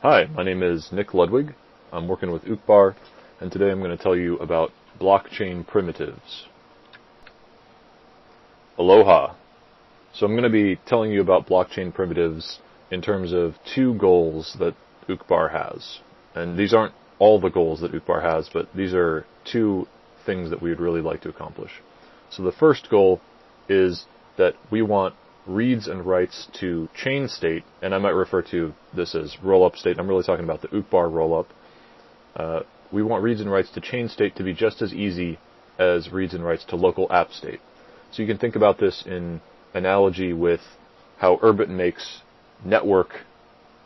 Hi, my name is Nick Ludwig. I'm working with Uqbar, and today I'm going to tell you about blockchain primitives. ALOHA. So I'm going to be telling you about blockchain primitives in terms of two goals that Uqbar has. And these aren't all the goals that Uqbar has, but these are two things that we would really like to accomplish. So the first goal is that we want reads and writes to chain state, and I might refer to this as rollup state. I'm really talking about the Uqbar rollup. We want reads and writes to chain state to be just as easy as reads and writes to local app state. So you can think about this in analogy with how urbit makes network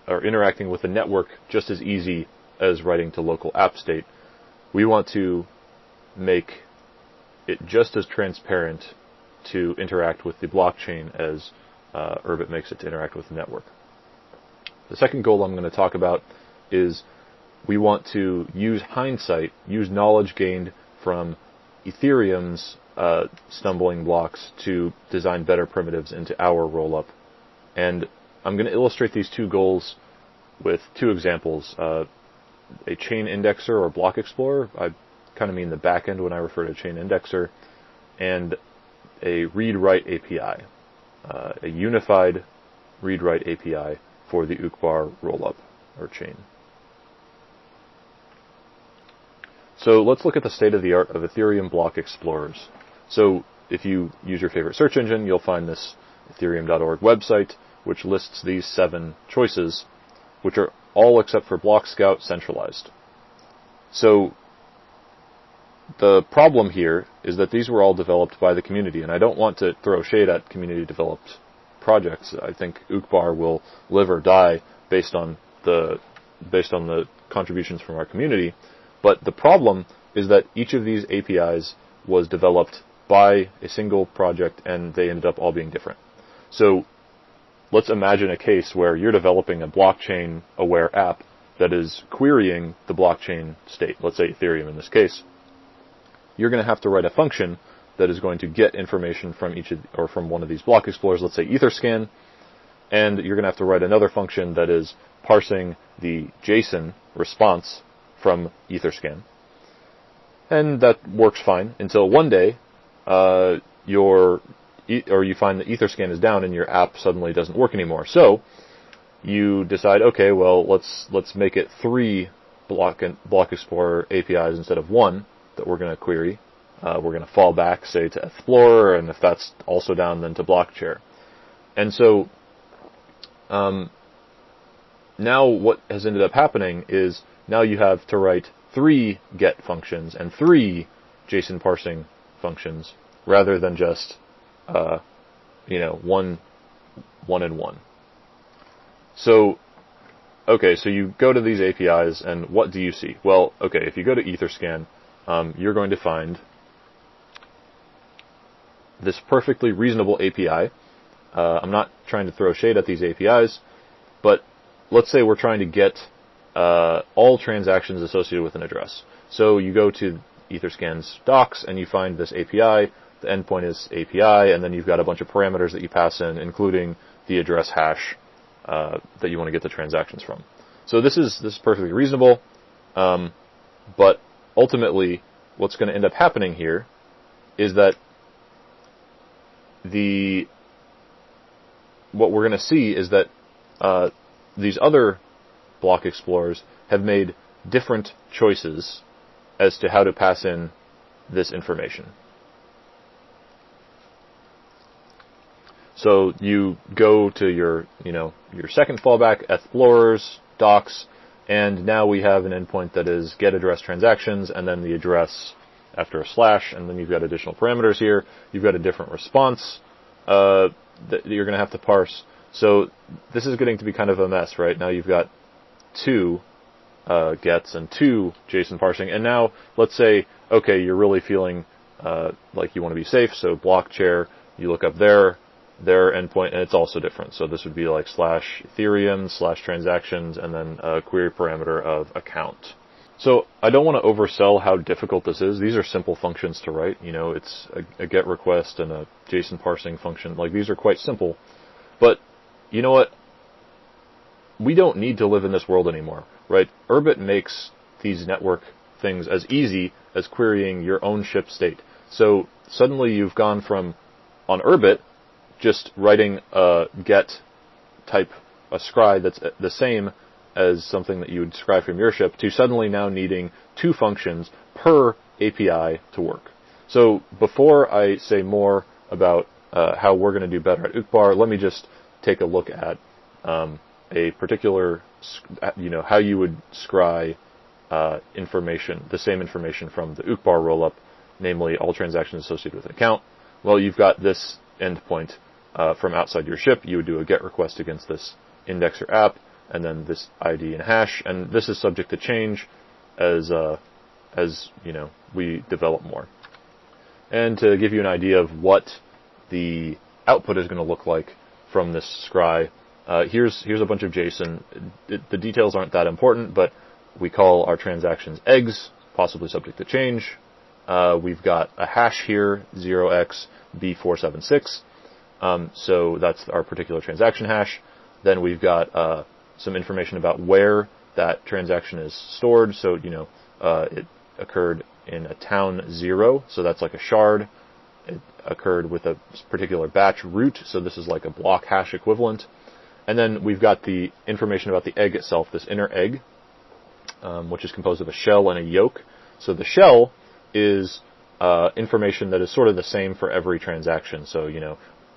or interacting with the network just as easy as writing to local app state. We want to make it just as transparent to interact with the blockchain as urbit makes it to interact with the network. The second goal I'm going to talk about is we want to use hindsight, use knowledge gained from Ethereum's stumbling blocks to design better primitives into our rollup. And I'm going to illustrate these two goals with two examples. A chain indexer or block explorer, I kind of mean the back end when I refer to chain indexer, and a read-write API, a unified read-write API for the Uqbar rollup or chain. So let's look at the state-of-the-art of Ethereum block explorers. So if you use your favorite search engine, you'll find this ethereum.org website, which lists these 7 choices, which are all except for Block Scout centralized. So the problem here is that these were all developed by the community, and I don't want to throw shade at community-developed projects. I think Uqbar will live or die based on the contributions from our community. But the problem is that each of these APIs was developed by a single project, and they ended up all being different. So let's imagine a case where you're developing a blockchain-aware app that is querying the blockchain state, let's say Ethereum in this case. You're going to have to write a function that is going to get information from from one of these block explorers, let's say EtherScan, and you're going to have to write another function that is parsing the JSON response from EtherScan. And that works fine until one day you find that EtherScan is down and your app suddenly doesn't work anymore. So you decide, okay, well, let's make it 3 block explorer APIs instead of 1 that we're going to query. We're going to fall back, say, to Explorer, and if that's also down, then to BlockChair. And so now what has ended up happening is now you have to write 3 get functions and 3 JSON parsing functions rather than just one and one. So okay, so you go to these APIs, and what do you see? Well, okay, if you go to EtherScan, you're going to find this perfectly reasonable API. I'm not trying to throw shade at these APIs, but let's say we're trying to get all transactions associated with an address. So you go to EtherScan's docs, and you find this API. The endpoint is API, and then you've got a bunch of parameters that you pass in, including the address hash that you want to get the transactions from. So this is perfectly reasonable, but ultimately, what's going to end up happening here is that what we're going to see is that these other block explorers have made different choices as to how to pass in this information. So you go to your second fallback, explorers, docs, and now we have an endpoint that is get address transactions, and then the address after a slash, and then you've got additional parameters here. You've got a different response that you're going to have to parse. So this is getting to be kind of a mess, right? Now you've got 2 gets and 2 JSON parsing, and now let's say, okay, you're really feeling like you want to be safe, so BlockChair, you look up their endpoint, and it's also different. So this would be like /Ethereum /transactions, and then a query parameter of account. So I don't want to oversell how difficult this is. These are simple functions to write. It's a GET request and a JSON parsing function. Like, these are quite simple. But you know what? we don't need to live in this world anymore, right? Urbit makes these network things as easy as querying your own ship state. So suddenly you've gone from, on Urbit, just writing a get type, a scry that's the same as something that you would scry from your ship, to suddenly now needing 2 functions per API to work. So before I say more about how we're going to do better at Uqbar, let me just take a look at a particular, how you would scry information, the same information from the Uqbar rollup, namely all transactions associated with an account. Well, you've got this endpoint from outside your ship. You would do a GET request against this indexer app, and then this ID and hash, and this is subject to change as we develop more. And to give you an idea of what the output is going to look like from this scry, here's a bunch of JSON. The details aren't that important, but we call our transactions eggs, possibly subject to change. We've got a hash here, 0xB476. So that's our particular transaction hash. Then we've got some information about where that transaction is stored. So, it occurred in a town 0, so that's like a shard. It occurred with a particular batch root, so this is like a block hash equivalent. And then we've got the information about the egg itself, this inner egg, which is composed of a shell and a yolk. So the shell is information that is sort of the same for every transaction. So,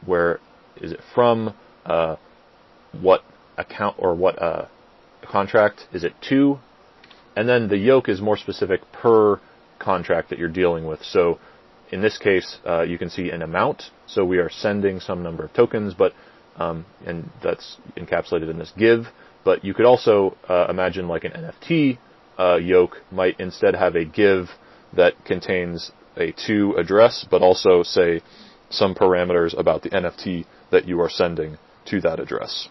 where is it from, what account or what contract is it to, and then the yolk is more specific per contract that you're dealing with. So in this case, you can see an amount. So we are sending some number of tokens, but and that's encapsulated in this give. But you could also imagine like an NFT yolk might instead have a give that contains a to address, but also say some parameters about the NFT that you are sending to that address.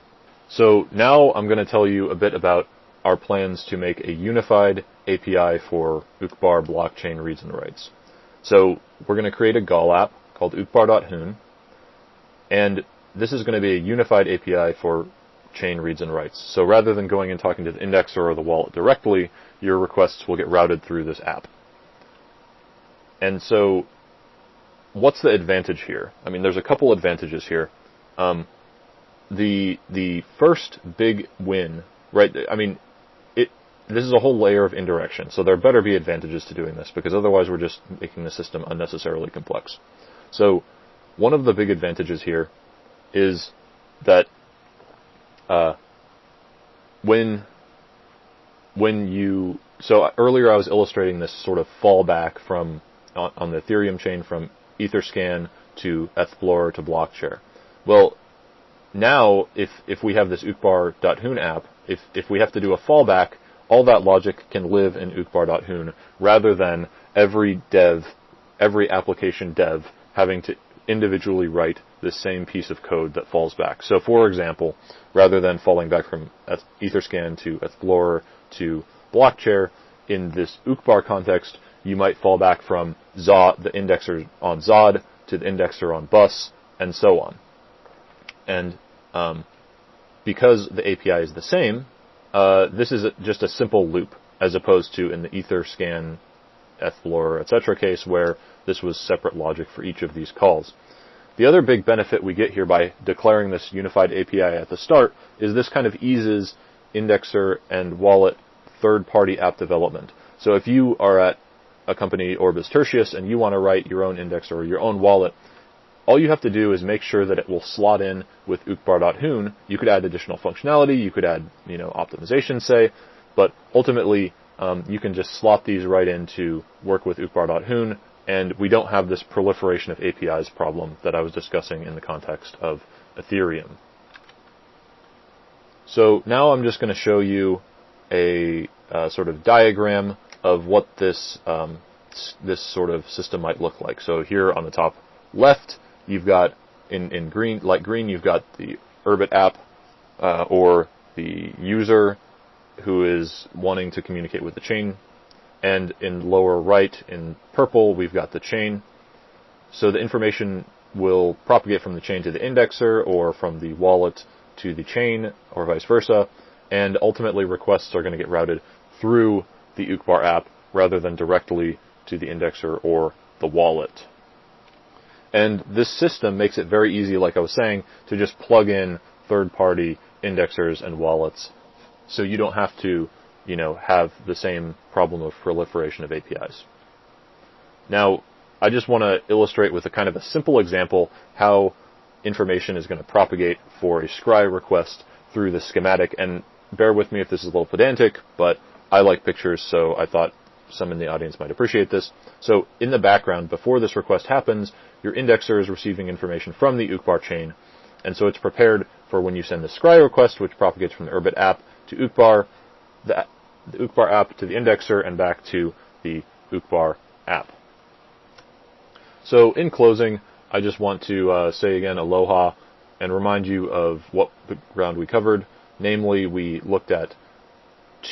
So now I'm going to tell you a bit about our plans to make a unified API for Uqbar blockchain reads and writes. So we're going to create a Gall app called uqbar.hun, and this is going to be a unified API for chain reads and writes. So rather than going and talking to the indexer or the wallet directly, your requests will get routed through this app. And so what's the advantage here? I mean, there's a couple advantages here. The first big win, right? I mean, this is a whole layer of indirection, so there better be advantages to doing this, because otherwise we're just making the system unnecessarily complex. So one of the big advantages here is that so earlier I was illustrating this sort of fallback from on the Ethereum chain from Etherscan to Explorer to Blockchain. Well, now if we have this Uqbar.hun app, if we have to do a fallback, all that logic can live in Uqbar.hun rather than every application dev having to individually write the same piece of code that falls back. So for example, rather than falling back from Etherscan to Explorer to Blockchain, in this Uqbar context, you might fall back from the indexer on Zod to the indexer on Bus, and so on. And because the API is the same, this is just a simple loop, as opposed to in the Etherscan, Explorer, etc. case, where this was separate logic for each of these calls. The other big benefit we get here by declaring this unified API at the start is this kind of eases indexer and wallet third-party app development. So if you are at a company, Orbis Tertius, and you want to write your own indexer or your own wallet, all you have to do is make sure that it will slot in with Uqbar.hun. You could add additional functionality, you could add, optimization, say, but ultimately you can just slot these right in to work with Uqbar.hun, and we don't have this proliferation of APIs problem that I was discussing in the context of Ethereum. So now I'm just going to show you a sort of diagram of what this sort of system might look like. So here on the top left, you've got in green, light green, you've got the Urbit app or the user who is wanting to communicate with the chain. And in lower right, in purple, we've got the chain. So the information will propagate from the chain to the indexer, or from the wallet to the chain, or vice versa. and ultimately requests are going to get routed through the Uqbar app rather than directly to the indexer or the wallet. And this system makes it very easy, like I was saying, to just plug in third-party indexers and wallets, so you don't have to, have the same problem of proliferation of APIs. Now, I just want to illustrate with a kind of a simple example how information is going to propagate for a scry request through the schematic. And bear with me if this is a little pedantic, but I like pictures, so I thought some in the audience might appreciate this. So in the background, before this request happens, your indexer is receiving information from the Uqbar chain, and so it's prepared for when you send the scry request, which propagates from the urbit app to Uqbar, the Uqbar app to the indexer, and back to the Uqbar app. So in closing, I just want to say again aloha and remind you of what ground we covered. Namely, we looked at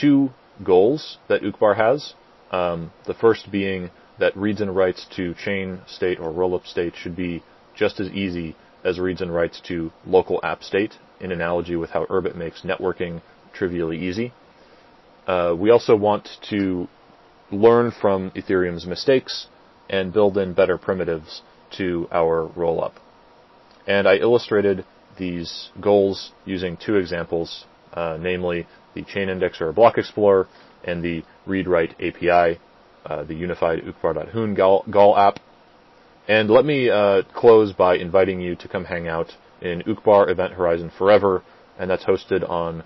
two goals that Uqbar has. The first being that reads and writes to chain state or rollup state should be just as easy as reads and writes to local app state, in analogy with how Urbit makes networking trivially easy. We also want to learn from Ethereum's mistakes and build in better primitives to our rollup. And I illustrated these goals using two examples, namely the chain indexer or block explorer and the read-write API, the unified Uqbar.hoon Gall app. And let me close by inviting you to come hang out in Uqbar Event Horizon Forever, and that's hosted on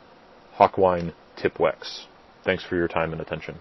Hawkwine Tipwex. Thanks for your time and attention.